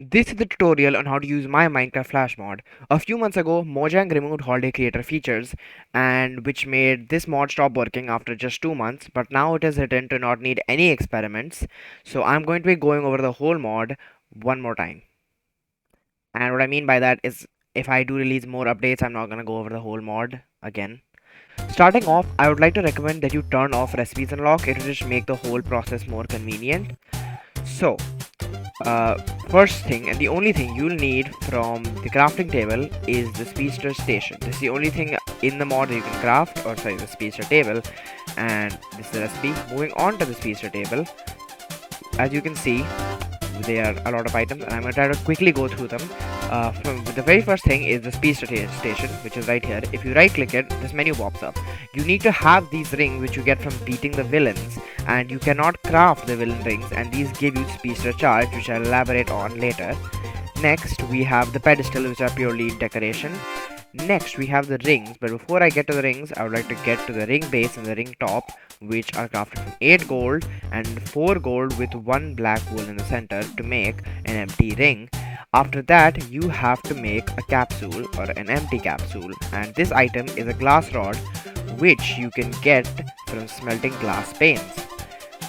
This is the tutorial on how to use my Minecraft Flash mod. A few months ago, Mojang removed holiday creator features and which made this mod stop working after just 2 months, but now it is written to not need any experiments. So I'm going to be going over the whole mod one more time. And what I mean by that is if I do release more updates, I'm not going to go over the whole mod again. Starting off, I would like to recommend that you turn off recipes unlock. It will just make the whole process more convenient. So, uh, first thing and the only thing you'll need from the crafting table is the speedster station. This is the only thing in the mod that you can craft, or sorry, the speedster table, and this is the recipe. Moving on to the speedster table, as you can see, there are a lot of items, and I'm going to try to quickly go through them. The very first thing is the speedster station, which is right here. If you right click it, this menu pops up. You need to have these rings which you get from beating the villains, and you cannot craft the villain rings, and these give you speedster charge, which I'll elaborate on later. Next, we have the pedestal, which are purely decoration. Next, we have the rings, but before I get to the rings, I would like to get to the ring base and the ring top, which are crafted from 8 gold and 4 gold with 1 black wool in the center to make an empty ring. After that, you have to make a capsule or an empty capsule, and this item is a glass rod, which you can get from smelting glass panes.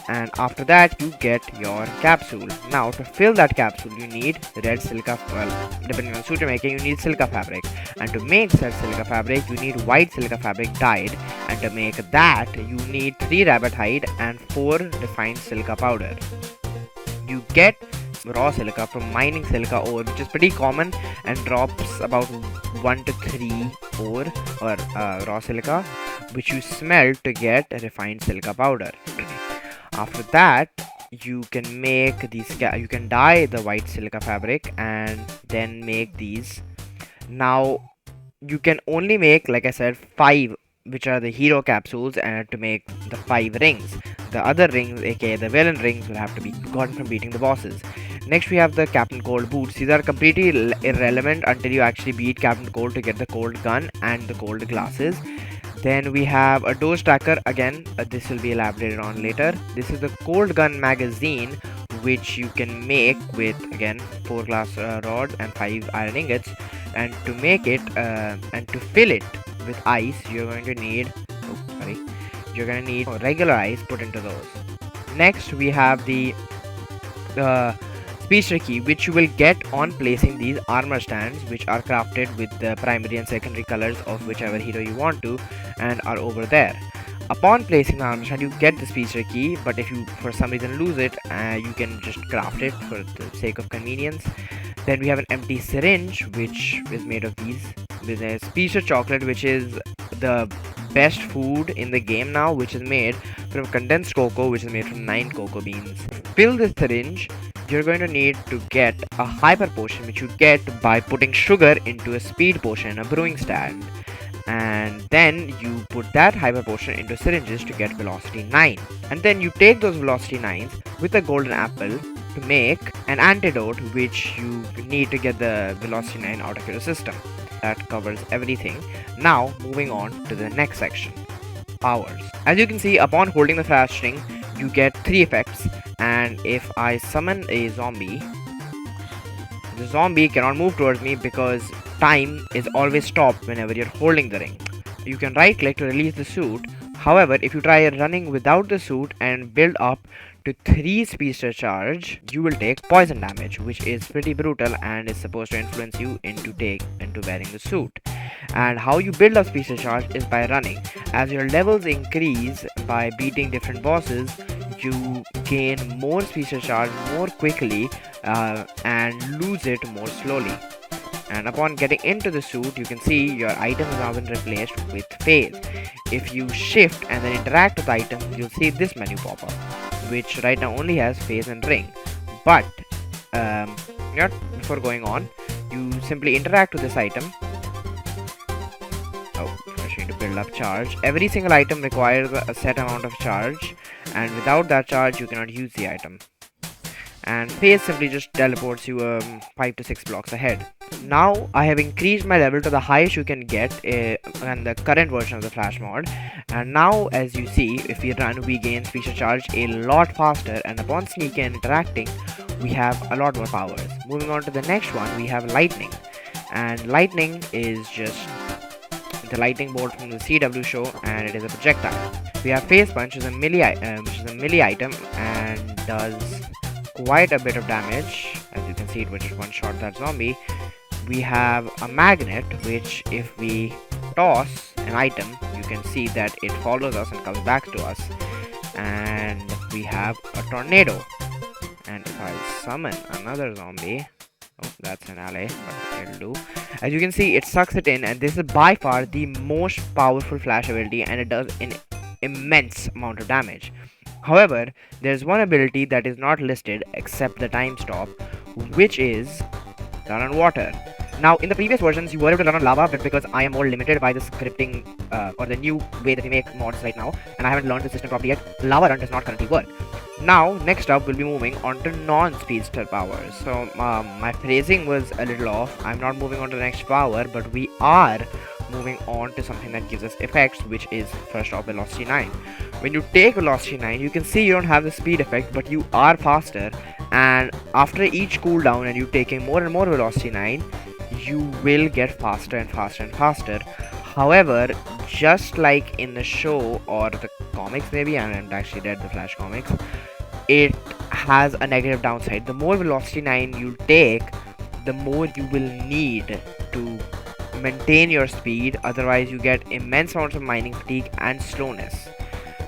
And after that you get your capsule. Now to fill that capsule you need red silica, well, depending on suit you're making, you need silica fabric, and to make said silica fabric you need white silica fabric dyed, and to make that you need 3 rabbit hide and 4 refined silica powder. You get raw silica from mining silica ore, which is pretty common and drops about 1 to 3 ore or raw silica, which you smelt to get refined silica powder. After that you can make these, you can dye the white silica fabric and then make these. Now you can only make, like I said, 5, which are the hero capsules, and to make the 5 rings. The other rings, aka the villain rings, will have to be gotten from beating the bosses. Next we have the Captain Cold boots. These are completely irrelevant until you actually beat Captain Cold to get the cold gun and the cold glasses. Then we have a dose tracker. Again, this will be elaborated on later. This is the cold gun magazine, which you can make with, again, 4 glass rods and 5 iron ingots. And to make it and to fill it with ice, you're going to need regular ice put into those. Next we have the speedster key, which you will get on placing these armor stands, which are crafted with the primary and secondary colors of whichever hero you want to, and are over there. Upon placing the armor stand you get the speedster key, but if you for some reason lose it, you can just craft it for the sake of convenience. Then we have an empty syringe, which is made of these. There's a speedster chocolate, which is the best food in the game now, which is made from condensed cocoa, which is made from 9 cocoa beans. Fill this syringe. You're going to need to get a hyper potion, which you get by putting sugar into a speed potion, a brewing stand, and then you put that hyper potion into syringes to get velocity 9, and then you take those velocity 9s with a golden apple to make an antidote, which you need to get the velocity 9 out of your system. That covers everything. Now moving on to the next section, powers. As you can see, upon holding the flash ring you get 3 effects, and if I summon a zombie, the zombie cannot move towards me because time is always stopped whenever you're holding the ring. You can right click to release the suit. However, if you try running without the suit and build up to 3 speedster charge, you will take poison damage, which is pretty brutal and is supposed to influence you into wearing the suit. And how you build up speedster charge is by running. As your levels increase by beating different bosses, you gain more speedster charge more quickly and lose it more slowly. And upon getting into the suit, you can see your item has now been replaced with phase. If you shift and then interact with the item, you'll see this menu pop up, which right now only has phase and ring. But before going on, you simply interact with this item. First you need to build up charge. Every single item requires a set amount of charge, and without that charge you cannot use the item. And phase simply just teleports you 5 to 6 blocks ahead. Now I have increased my level to the highest you can get in the current version of the flash mod, and now as you see, if we run we gain speedster charge a lot faster, and upon sneaking and interacting we have a lot more powers. Moving on to the next one, we have lightning, and lightning is just the lightning bolt from the CW show, and it is a projectile. We have phase punch, which is a melee item and does quite a bit of damage. As you can see, it will just one shot that zombie. We have a magnet, which if we toss an item, you can see that it follows us and comes back to us. And we have a tornado, and if I summon another zombie, oh, that's an ally, but it'll do. As you can see, it sucks it in, and this is by far the most powerful flash ability, and it does an immense amount of damage. However, there's one ability that is not listed except the time stop, which is run on water. Now, in the previous versions, you were able to run on lava, but because I am more limited by the scripting or the new way that we make mods right now, and I haven't learned the system properly yet, lava run does not currently work. Now, next up, we'll be moving on to non-speedster powers. So, my phrasing was a little off. I'm not moving on to the next power, but we are moving on to something that gives us effects, which is first off Velocity 9. When you take Velocity 9, you can see you don't have the speed effect, but you are faster, and after each cooldown and you taking more and more Velocity 9, you will get faster and faster and faster. However, just like in the show or the comics, maybe, I haven't actually read the Flash comics, it has a negative downside. The more Velocity 9 you take, the more you will need to maintain your speed, otherwise you get immense amounts of mining fatigue and slowness.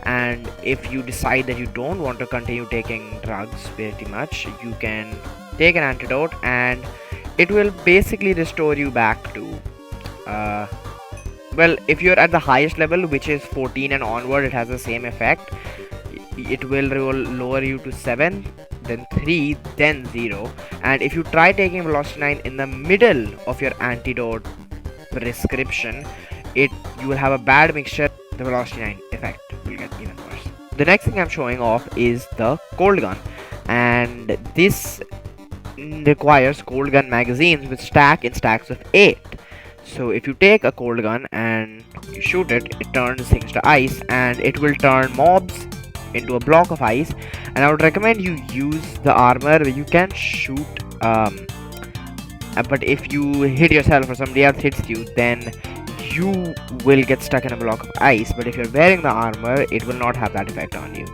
And if you decide that you don't want to continue taking drugs pretty much, you can take an antidote, and it will basically restore you back to well, if you're at the highest level, which is 14 and onward, it has the same effect. It will lower you to 7, then 3, then 0. And if you try taking Velocity 9 in the middle of your antidote prescription, you will have a bad mixture. The Velocity 9 effect will get even worse. The next thing I'm showing off is the cold gun, and this requires cold gun magazines which stack in stacks of 8. So if you take a cold gun and you shoot it, it turns things to ice, and it will turn mobs into a block of ice. And I would recommend you use the armor where you can shoot, but if you hit yourself or somebody else hits you, then you will get stuck in a block of ice. But if you're wearing the armor, it will not have that effect on you.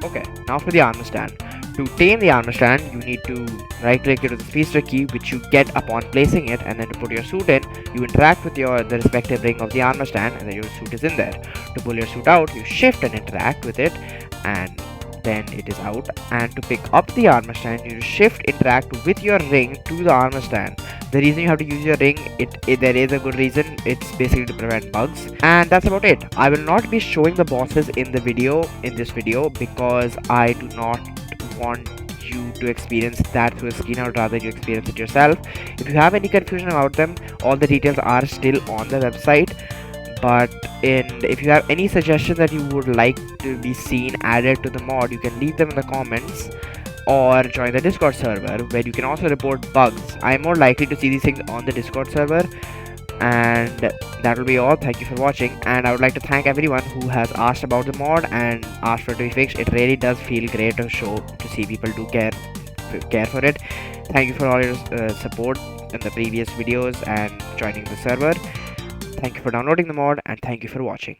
Okay, now for the armor stand. To tame the armor stand, you need to right click it with the speedster key, which you get upon placing it, and then to put your suit in, you interact with the respective ring of the armor stand, and then your suit is in there. To pull your suit out, you shift and interact with it, and then it is out. And to pick up the armor stand, you shift interact with your ring to the armor stand. The reason you have to use your ring, there is a good reason. It's basically to prevent bugs, and that's about it. I will not be showing the bosses in this video because I do not want you to experience that through a screen. I would rather you experience it yourself. If you have any confusion about them, all the details are still on the website. But if you have any suggestions that you would like to be seen added to the mod, you can leave them in the comments or join the Discord server, where you can also report bugs. I am more likely to see these things on the Discord server. And that will be all. Thank you for watching, and I would like to thank everyone who has asked about the mod and asked for it to be fixed. It really does feel great to see people do care for it. Thank you for all your support in the previous videos and joining the server. Thank you for downloading the mod, and thank you for watching.